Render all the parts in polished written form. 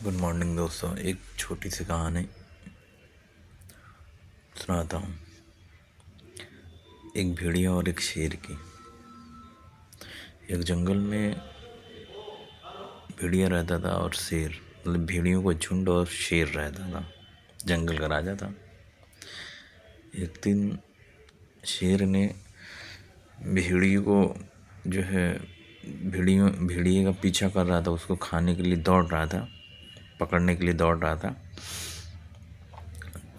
Good morning दोस्तों। एक छोटी सी कहानी सुनाता हूँ। एक भेड़िया और एक शेर की। एक जंगल में भेड़िया रहता था और शेर, मतलब भेड़ियों का झुंड और शेर रहता था। जंगल का राजा था। एक दिन शेर ने भेड़िए को जो है भेड़िए का पीछा कर रहा था, उसको खाने के लिए दौड़ रहा था, पकड़ने के लिए दौड़ रहा था।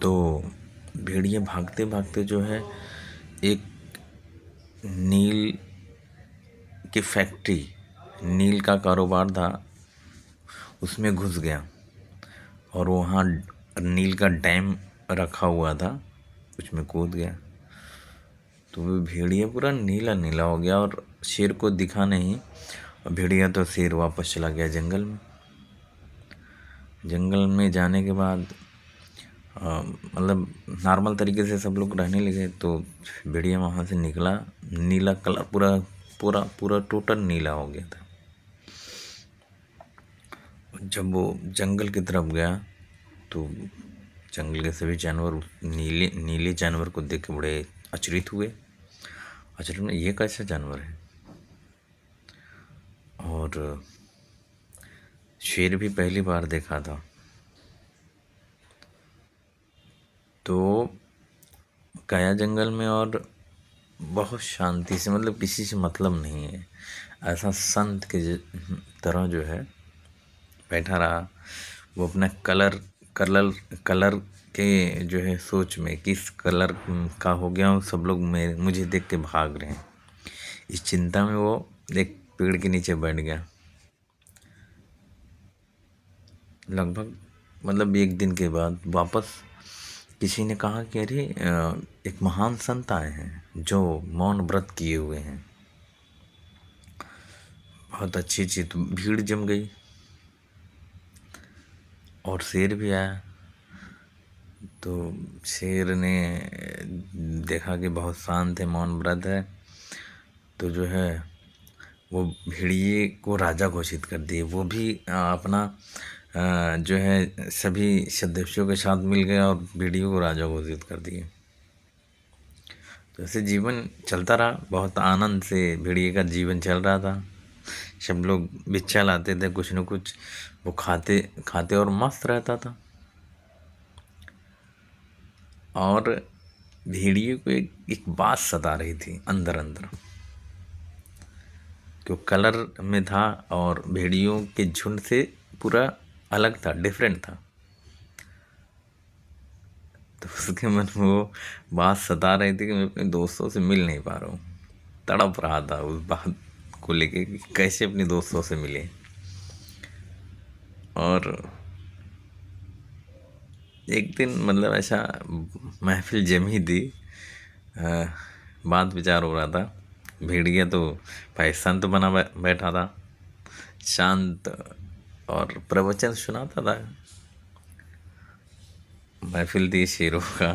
तो भेड़िया भागते भागते जो है एक नील की फैक्ट्री, नील का कारोबार था, उसमें घुस गया और वहाँ नील का डैम रखा हुआ था, उसमें कूद गया। तो वो भेड़िया पूरा नीला नीला हो गया और शेर को दिखा नहीं। और भेड़िया तो शेर वापस चला गया जंगल में। जंगल में जाने के बाद मतलब नॉर्मल तरीके से सब लोग रहने लगे। तो भेड़िया वहाँ से निकला, नीला कलर पूरा पूरा पूरा टोटल नीला हो गया था। जब वो जंगल की तरफ गया तो जंगल के सभी जानवर नीले नीले जानवर को देख के बड़े अचरित हुए। अचरित में ये कैसा जानवर है। और शेर भी पहली बार देखा था। तो गया जंगल में और बहुत शांति से, मतलब किसी से मतलब नहीं है, ऐसा संत के तरह जो है बैठा रहा। वो अपना कलर कलर कलर के जो है सोच में, किस कलर का हो गया हूँ, सब लोग मुझे देख के भाग रहे हैं, इस चिंता में वो एक पेड़ के नीचे बैठ गया। लगभग मतलब एक दिन के बाद वापस किसी ने कहा कि अरे एक महान संत आए हैं जो मौन व्रत किए हुए हैं। बहुत अच्छी चीज, तो भीड़ जम गई और शेर भी आया। तो शेर ने देखा कि बहुत शांत है, मौन व्रत है, तो जो है वो भेड़िए को राजा घोषित कर दिए। वो भी अपना जो है सभी सदस्यों के साथ मिल गया और भेड़िए को राजा घोषित कर दिए। तो ऐसे जीवन चलता रहा, बहुत आनंद से भेड़िए का जीवन चल रहा था। सब लोग बिच्छा लाते थे कुछ न कुछ, वो खाते खाते और मस्त रहता था। और भेड़िए को एक बात सता रही थी अंदर अंदर, कि वो कलर में था और भेड़ियों के झुंड से पूरा अलग था, डिफरेंट था। तो उसके मन में वो बात सता रही थी कि मैं अपने दोस्तों से मिल नहीं पा रहा हूँ। तड़प रहा था उस बात को लेके कि कैसे अपने दोस्तों से मिले। और एक दिन मतलब ऐसा महफिल जमी थी, अ, बात विचार हो रहा था। भेड़िया तो भाई संत बना बैठा था, शांत, और प्रवचन सुनाता था। महफिल थी शेरों का।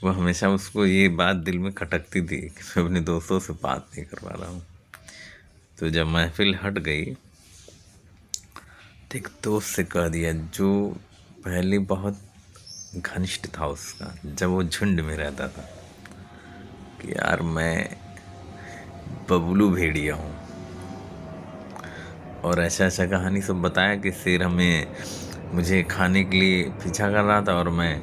वो हमेशा उसको ये बात दिल में खटकती थी कि मैं अपने दोस्तों से बात नहीं कर पा रहा हूँ। तो जब महफिल हट गई तो एक दोस्त से कह दिया, जो पहले बहुत घनिष्ठ था उसका, जब वो झुंड में रहता था, कि यार मैं बबलू भेड़िया हूँ। और ऐसा ऐसा कहानी सब बताया कि शेर मुझे खाने के लिए पीछा कर रहा था और मैं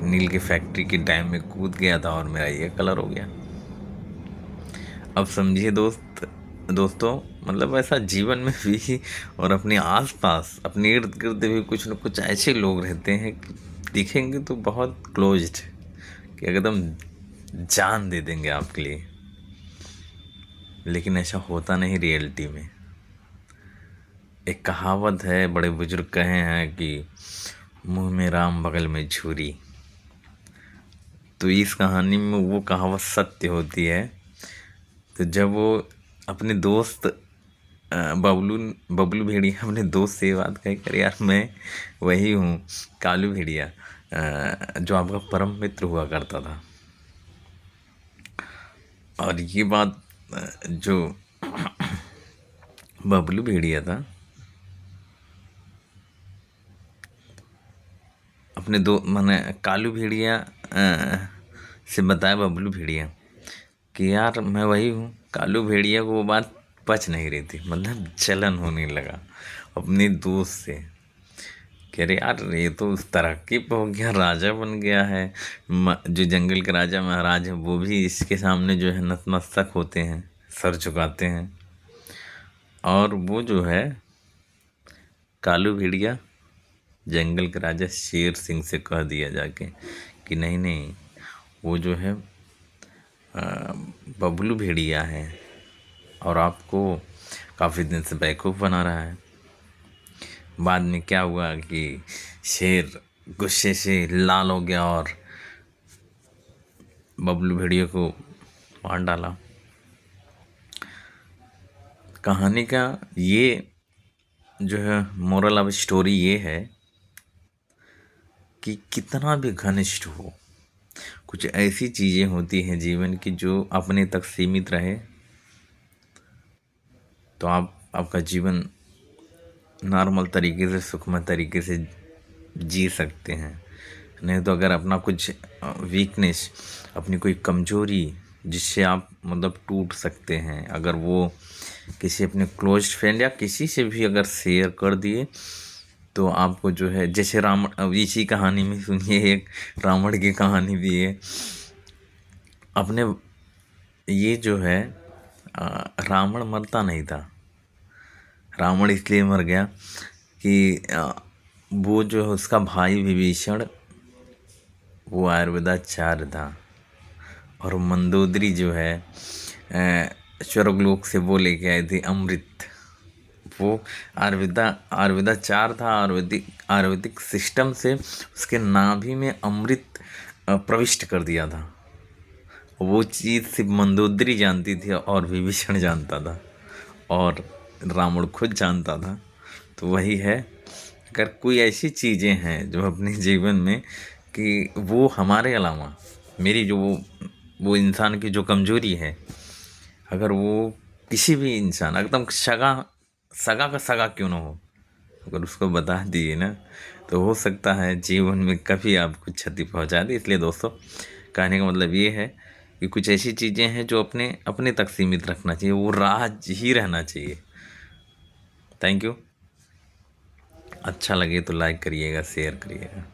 नील की फैक्ट्री के डैम में कूद गया था और मेरा ये कलर हो गया। अब समझिए दोस्तों, मतलब ऐसा जीवन में भी और अपने आसपास अपने इर्द गिर्द भी कुछ न कुछ ऐसे लोग रहते हैं कि दिखेंगे तो बहुत क्लोज्ड, कि एकदम जान दे देंगे आपके लिए, लेकिन ऐसा होता नहीं रियलिटी में। एक कहावत है, बड़े बुजुर्ग कहे हैं कि मुंह में राम बगल में छुरी। तो इस कहानी में वो कहावत सत्य होती है। तो जब वो अपने दोस्त बबलू बबलू भेड़िया अपने दोस्त से ये बात कही, कर यार मैं वही हूँ कालू भेड़िया, जो आपका परम मित्र हुआ करता था। और ये बात जो बबलू भेड़िया था अपने दो मैंने कालू भेड़िया से बताया बबलू भेड़िया कि यार मैं वही हूँ। कालू भेड़िया को वो बात पच नहीं रही थी, मतलब जलन होने लगा अपने दोस्त से। कह रहे यार ये तो उस तरक्की पे हो गया, राजा बन गया है। जो जंगल के राजा महाराज हैं वो भी इसके सामने जो है नतमस्तक होते हैं, सर झुकाते हैं। और वो जो है कालू भेड़िया जंगल के राजा शेर सिंह से कह दिया जाके कि नहीं नहीं, वो जो है बबलू भेड़िया है और आपको काफ़ी दिन से बेवकूफ़ बना रहा है। बाद में क्या हुआ कि शेर गुस्से से लाल हो गया और बबलू भेड़िया को मार डाला। कहानी का ये जो है मोरल ऑफ स्टोरी ये है कि कितना भी घनिष्ठ हो, कुछ ऐसी चीज़ें होती हैं जीवन की जो अपने तक सीमित रहे तो आपका जीवन नॉर्मल तरीके से सुखमय तरीके से जी सकते हैं। नहीं तो अगर अपना कुछ वीकनेस, अपनी कोई कमजोरी जिससे आप मतलब टूट सकते हैं, अगर वो किसी अपने क्लोज फ्रेंड या किसी से भी अगर शेयर कर दिए तो आपको जो है, जैसे रावण, अब इसी कहानी में सुनिए एक रावण की कहानी भी है। अपने ये जो है रावण मरता नहीं था। रावण इसलिए मर गया कि वो जो है उसका भाई विभीषण वो आयुर्वेदाचार्य था और मंदोदरी जो है स्वर्गलोक से वो लेके आए थे अमृत। वो आयुर्वेदाचार था, आयुर्वेदिक सिस्टम से उसके नाभि में अमृत प्रविष्ट कर दिया था। वो चीज़ सिर्फ मंदोदरी जानती थी और विभीषण जानता था और रावण खुद जानता था। तो वही है, अगर कोई ऐसी चीज़ें हैं जो अपने जीवन में कि वो हमारे अलावा मेरी जो वो इंसान की जो कमजोरी है, अगर वो किसी भी इंसान एकदम सगा सगा का सगा क्यों ना हो, अगर उसको बता दिए ना तो हो सकता है जीवन में कभी आपको क्षति पहुंचा दे। इसलिए दोस्तों कहने का मतलब ये है कि कुछ ऐसी चीज़ें हैं जो अपने अपने तक सीमित रखना चाहिए, वो राज ही रहना चाहिए। Thank you. अच्छा लगे तो लाइक करिएगा, शेयर करिएगा।